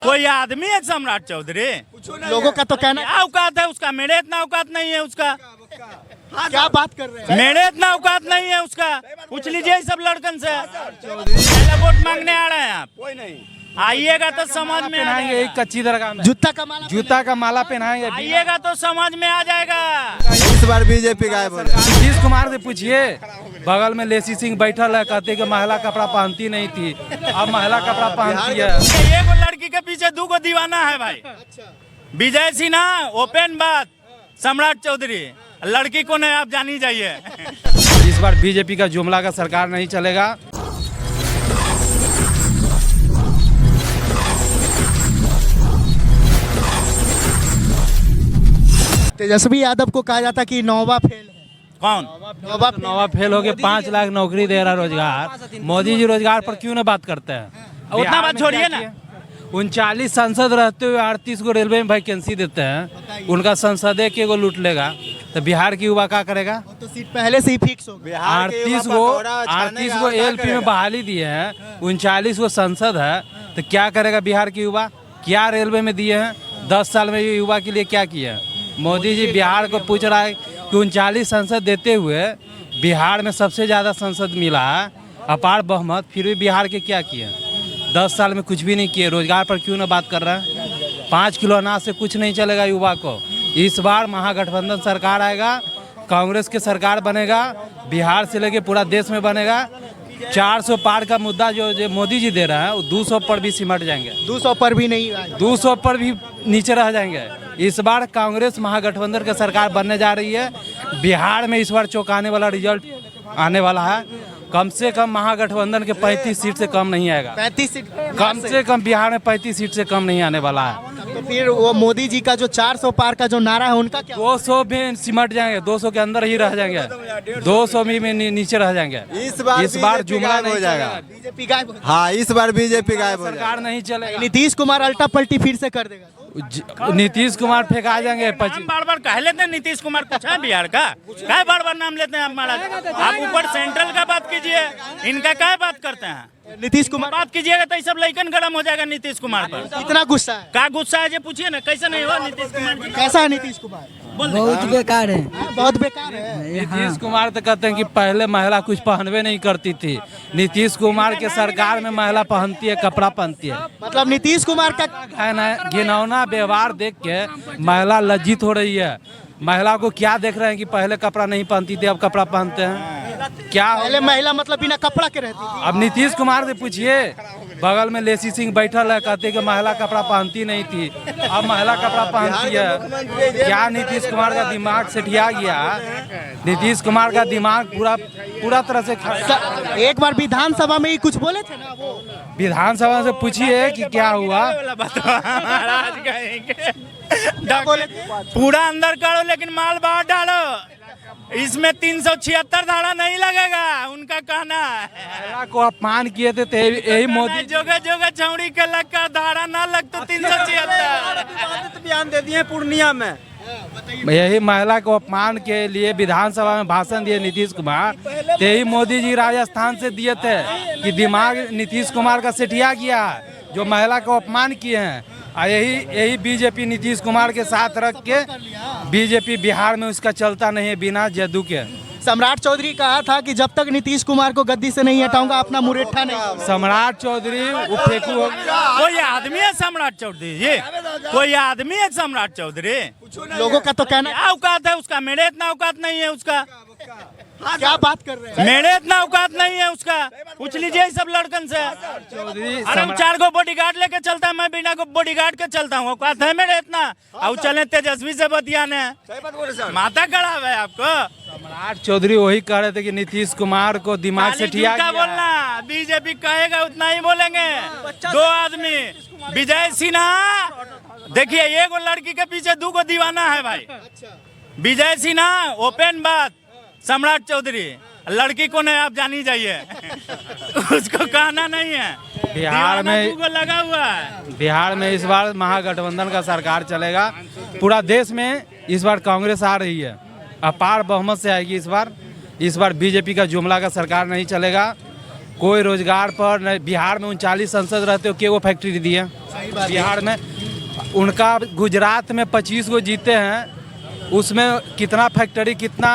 कोई आदमी है सम्राट चौधरी? लोगों का तो कहना क्या औकात है उसका? मेरे इतना औकात नहीं है उसका। क्या बात कर रहे हैं? मेरे इतना औकात नहीं है उसका। पूछ लीजिए इस सब लड़कन से। पहले वोट मांगने आ रहे हैं आप? कोई नहीं। आइएगा तो समझ में आ पहनाएंगे जाएगा। एक कच्ची दरगाह में जूता का माला पहनाएंगे। आइएगा तो समझ में आ जाएगा। इस बार बीजेपी गायब हो जाएगा। नीतीश कुमार से पूछिए, बगल में लेसी सिंह बैठल है, कहते कि महिला कपड़ा पहनती नहीं थी, अब महिला कपड़ा पहनती है। एगो लड़की के पीछे दूगो दीवाना है भाई। विजय सिन्हा ओपन बात, सम्राट चौधरी लड़की को नहीं, आप जानी जाइए। इस बार बीजेपी का जुमला का सरकार नहीं चलेगा। तेजस्वी यादव को कहा जाता कि नौवा फेल है। कौन? नौवा फेल हो गए, 5 लाख नौकरी दे रहा रोजगार। मोदी जी रोजगार पर क्यों न बात करते हैं? उतना बात छोड़िए ना। 39 सांसद रहते हुए 38 को रेलवे में वैकेंसी देते हैं। उनका संसदीय के को लूट लेगा तो बिहार की युवा क्या करेगा? तो सीट पहले से ही फिक्स हो गई। 38 को एलपी में बहाली दिए हैं, 39 को संसद है, तो क्या करेगा बिहार की युवा? क्या रेलवे में दिए हैं? 10 साल में ये युवा के लिए क्या किया? मोदी जी बिहार को पूछ रहा है कि 39 संसद देते हुए बिहार में सबसे ज़्यादा संसद मिला है, अपार बहुमत, फिर भी बिहार के क्या किए? 10 साल में कुछ भी नहीं किए। रोजगार पर क्यों ना बात कर रहे हैं? 5 किलो अनाज से कुछ नहीं चलेगा युवा को। इस बार महागठबंधन सरकार आएगा, कांग्रेस की सरकार बनेगा, बिहार से लेके पूरा देश में बनेगा। 400 पार का मुद्दा जो मोदी जी दे रहे हैं, वो 200 पर भी सिमट जाएंगे। 200 पर भी नहीं, 200 पर भी नीचे रह जाएंगे। इस बार कांग्रेस महागठबंधन की सरकार बनने जा रही है। बिहार में इस बार चौंकाने वाला रिजल्ट आने वाला है। कम से कम महागठबंधन के 35 सीट से कम नहीं आएगा। 35 सीट कम से कम बिहार में 35 सीट से कम नहीं आने वाला है। तो फिर वो मोदी जी का जो 400 पार का जो नारा है उनका क्या? 200 में सिमट जाएंगे, 200 के अंदर ही रह जाएंगे, 200 में नीचे रह जाएंगे। इस बार जुमला नहीं हो जाएगा। बीजेपी गायब हो जाएगा। हाँ, इस बार बीजेपी गायब हो सरकार जाएगा। नहीं चलेगा। नीतीश कुमार अल्टा पलटी फिर से कर देगा। नीतीश कुमार फेंका जाएंगे। नाम बार बार कह लेते हैं नीतीश कुमार, कुछ है बिहार का? क्या बार बार नाम लेते हैं आप महाराज? आप ऊपर सेंट्रल का बात कीजिए, इनका क्या बात करते हैं? नीतीश कुमार बात कीजिएगा तो ये सब लइकन गरम हो जाएगा नीतीश कुमार पर। कितना गुस्सा है? क्या गुस्सा है? ये पूछिए ना, कैसे नहीं हुआ नीतीश कुमार जी? कैसा है नीतीश कुमार? बहुत बेकार है। बहुत बेकार है। नीतीश कुमार तो कहते हैं कि पहले महिला कुछ पहनवे नहीं करती थी। नीतीश कुमार के सरकार में महिला पहनती है, कपड़ा पहनती है। मतलब नीतीश कुमार का घिनौना व्यवहार देख के महिला लज्जित हो रही है। महिला को क्या देख रहे हैं कि पहले कपड़ा नहीं पहनती थी, अब कपड़ा पहनते हैं? क्या पहले महिला मतलब बिना कपड़ा के रहती थी। अब नीतीश कुमार से पूछिए, बगल में लेसी सिंह बैठल है, कहते कि महिला कपड़ा पहनती नहीं थी, अब महिला कपड़ा पहनती है। क्या नीतीश कुमार का दिमाग सेठिया गया? नीतीश कुमार का दिमाग पूरा तरह से एक बार विधानसभा में ही कुछ बोले थे ना वो। विधानसभा से पूछिए कि क्या हुआ। महाराज कहेंगे पूरा अंदर करो लेकिन माल बाहर डालो। इसमें 376 धारा नहीं लगेगा, उनका कहना है। महिला को अपमान किए थे, यही मोदी जोगे जोगे छौड़ी के लग का धारा ना लग तो 376 बयान दे दिए पूर्णिया में। यही महिला को अपमान के लिए विधानसभा में भाषण दिए नीतीश कुमार। यही मोदी जी राजस्थान से दिए थे कि दिमाग नीतीश कुमार का सेठिया गया जो महिला को अपमान किए हैं। और यही बीजेपी नीतीश कुमार के साथ रख के बीजेपी बिहार में उसका चलता नहीं है बिना जदू के। सम्राट चौधरी कहा था कि जब तक नीतीश कुमार को गद्दी से नहीं हटाऊंगा अपना मुरेठा नहीं। सम्राट चौधरी वो फेंकू हो गया। कोई आदमी है सम्राट चौधरी जी? कोई आदमी है सम्राट चौधरी? लोगों का तो कहना क्या औकात है उसका? मेरे इतना औकात नहीं है उसका। क्या बात कर रहे हैं? मेरे इतना औकात नहीं है उसका। पूछ लीजिए सब लड़कन से। चौधरी अरे 4 को बॉडीगार्ड लेके चलता है, मैं बिना को बॉडीगार्ड के चलता हूँ। औकात है मेरे इतना? और चले तेजस्वी से बतियाने, माथा खराब है आपको? सम्राट चौधरी वही कह रहे थे कि नीतीश कुमार को दिमाग से ठिया झूठा बोलना। बीजेपी कहेगा उतना ही बोलेंगे। 2 आदमी, विजय सिन्हा, देखिए एगो लड़की के पीछे 2 को दीवाना है भाई। विजय सिन्हा ओपन बात, सम्राट चौधरी लड़की को नहीं, आप जानी जाइए। उसको कहना नहीं है। बिहार में लगा हुआ है। बिहार में इस बार महागठबंधन का सरकार चलेगा। पूरा देश में इस बार कांग्रेस आ रही है, अपार बहुमत से आएगी इस बार। बीजेपी का जुमला का सरकार नहीं चलेगा। कोई रोजगार पर न, बिहार में 39 सांसद रहते हो, वो फैक्ट्री दी है बिहार में। उनका गुजरात में 25 गो जीते हैं, उसमें कितना फैक्ट्री कितना।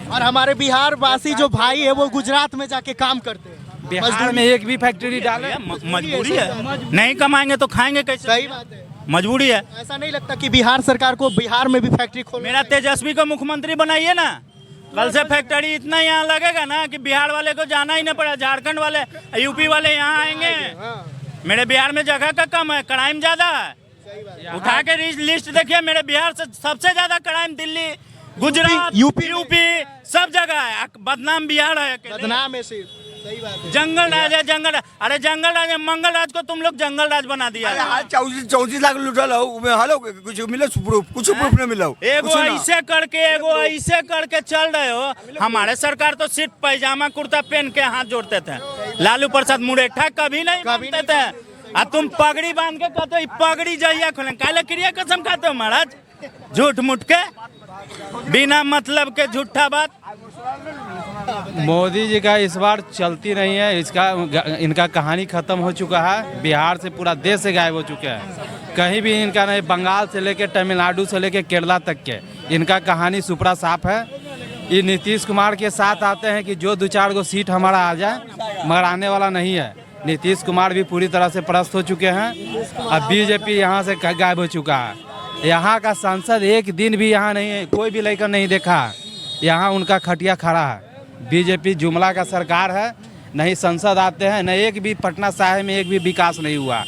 और हमारे बिहार वासी जो भाई है वो गुजरात में जाके काम करते हैं, बिहार में एक भी फैक्ट्री डाले मजबूरी है, नहीं कमाएंगे तो खाएंगे कैसे? सही बात है। मजबूरी है। ऐसा नहीं लगता कि बिहार सरकार को बिहार में भी फैक्ट्री खोल? मेरा तेजस्वी को मुख्यमंत्री बनाइए ना, कल से फैक्ट्री इतना यहाँ लगेगा ना कि बिहार वाले को जाना ही नहीं पड़ा, झारखंड वाले यूपी वाले यहाँ आएंगे। मेरे बिहार में जगह का कम है, क्राइम ज्यादा है। उठा के लिस्ट देखिए, मेरे बिहार से सबसे ज्यादा क्राइम दिल्ली, गुजरात, यूपी सब जगह है। बदनाम बिहार है, बदनाम है सिर्फ। सही बात है। जंगल राज है, जंगल राज। अरे जंगल राज है, मंगल राज को तुम लोग जंगल राज बना दिया। 34 लाख लुटल हलो, कुछ मिले प्रूफ? कुछ प्रूफ नहीं मिला। एगो ऐसे करके चल रहे हो। हमारे सरकार तो सिर्फ पैजामा कुर्ता पहन के हाथ जोड़ते थे। लालू प्रसाद मुरेठा कभी नहीं मानते थे। अब तुम पगड़ी बांध के कहते हो पगड़ी जहिया खोले, काले क्रिया कसम खाते हो महाराज, झूठ मुठ के, बिना मतलब के झूठा बात। मोदी जी का इस बार चलती नहीं है, इनका कहानी खत्म हो चुका है। बिहार से पूरा देश से गायब हो चुके हैं। कहीं भी इनका नहीं, बंगाल से लेकर तमिलनाडु से लेकर केरला तक के इनका कहानी सुपड़ा साफ है। ये नीतीश कुमार के साथ आते हैं कि जो 2-4 गो सीट हमारा आ जाए, मगर आने वाला नहीं है। नीतीश कुमार भी पूरी तरह से परास्त हो चुके हैं। अब बीजेपी यहाँ से गायब हो चुका है। यहाँ का सांसद एक दिन भी यहाँ नहीं है, कोई भी लेकर नहीं देखा। यहाँ उनका खटिया खड़ा है। बीजेपी जुमला का सरकार है, नहीं संसद आते हैं, न एक भी पटना साहिब में एक भी विकास नहीं हुआ,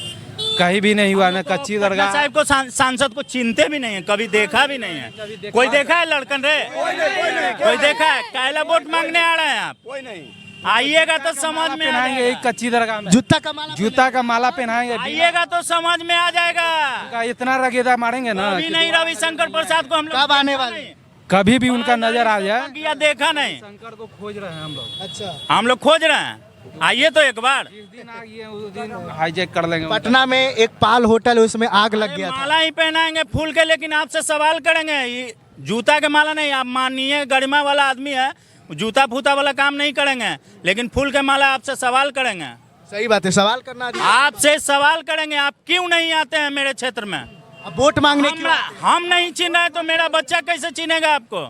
कहीं भी नहीं हुआ। न कच्ची दरगाह साहब को सांसद को चिनते भी नहीं है, कभी देखा भी नहीं है। कोई देखा है लड़कन रे? कोई देखा है? कायला वोट मांगने आ रहे हैं आप? कोई नहीं। आइएगा तो समझ में पहनाएंगे, एक कच्ची दरगाह में जूता का माला पहनाएंगे। आइएगा तो समझ में आ जाएगा। इतना रगेदा मारेंगे ना। अभी नहीं, रविशंकर प्रसाद को हम लोग कब आने वाले? कभी भी उनका नजर आ जाए। किया देखा नहीं। शंकर को खोज रहे हैं हम लोग। अच्छा, हम लोग खोज रहे हैं, आइए तो एक बार। जिस दिन आइए उस दिन हाईजैक कर लेंगे। पटना में एक पाल होटल है, उसमें आग लग गया था। माला ही पहनाएंगे फूल के, लेकिन आपसे सवाल करेंगे। ये जूता के माला नहीं, आप माननीय गरिमा वाला आदमी है, जूता फूता वाला काम नहीं करेंगे, लेकिन फूल के माला आपसे सवाल करेंगे। सही बात है, सवाल करना। आपसे सवाल करेंगे, आप क्यों नहीं आते हैं मेरे क्षेत्र में? अब वोट मांगने की हम नहीं चिन्ह रहे तो मेरा बच्चा कैसे चिनेगा आपको?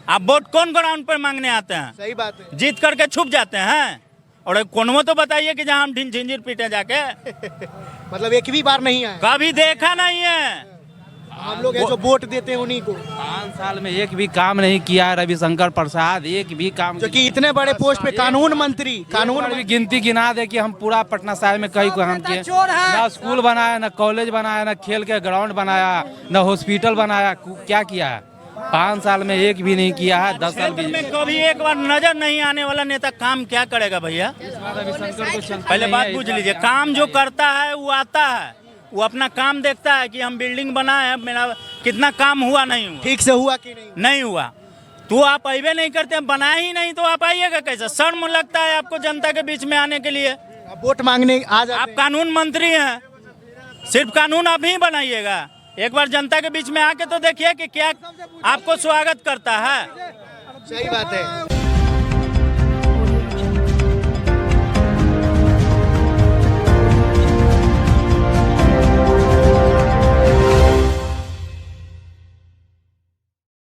आप वोट कौन ग्राउंड पर मांगने आते हैं? सही बात है। जीत करके छुप जाते हैं। और कोनो तो बताइए कि जहाँ हम झिंझिर पीटे जाके। मतलब एक भी बार नहीं आए? कभी देखा नहीं है। हम लोग जो वोट देते हैं उन्हीं को। 5 साल में एक भी काम नहीं किया है रविशंकर प्रसाद, एक भी काम। जो कि इतने बड़े पोस्ट पे कानून मंत्री, भी गिनती गिना दे कि हम पूरा पटना शहर में कई काम किए। ना स्कूल बनाया, ना कॉलेज बनाया, ना खेल के ग्राउंड बनाया, ना हॉस्पिटल बनाया, क्या किया है? 5 साल में एक भी नहीं किया है। 10 साल में कभी एक बार नजर नहीं आने वाला नेता काम क्या करेगा भैया? पहले बात पूछ लीजिए। काम जो करता है वो आता है, वो अपना काम देखता है कि हम बिल्डिंग बनाए, मेरा कितना काम हुआ नहीं हुआ, ठीक से हुआ कि नहीं हुआ। तो आप अइबे नहीं करते, बनाए ही नहीं तो आप आइएगा कैसे? शर्म लगता है आपको जनता के बीच में आने के लिए? वोट मांगने आ जाते आप कानून मंत्री हैं, सिर्फ कानून आप ही बनाइएगा। एक बार जनता के बीच में आके तो देखिए कि क्या आपको स्वागत करता है। सही बात है।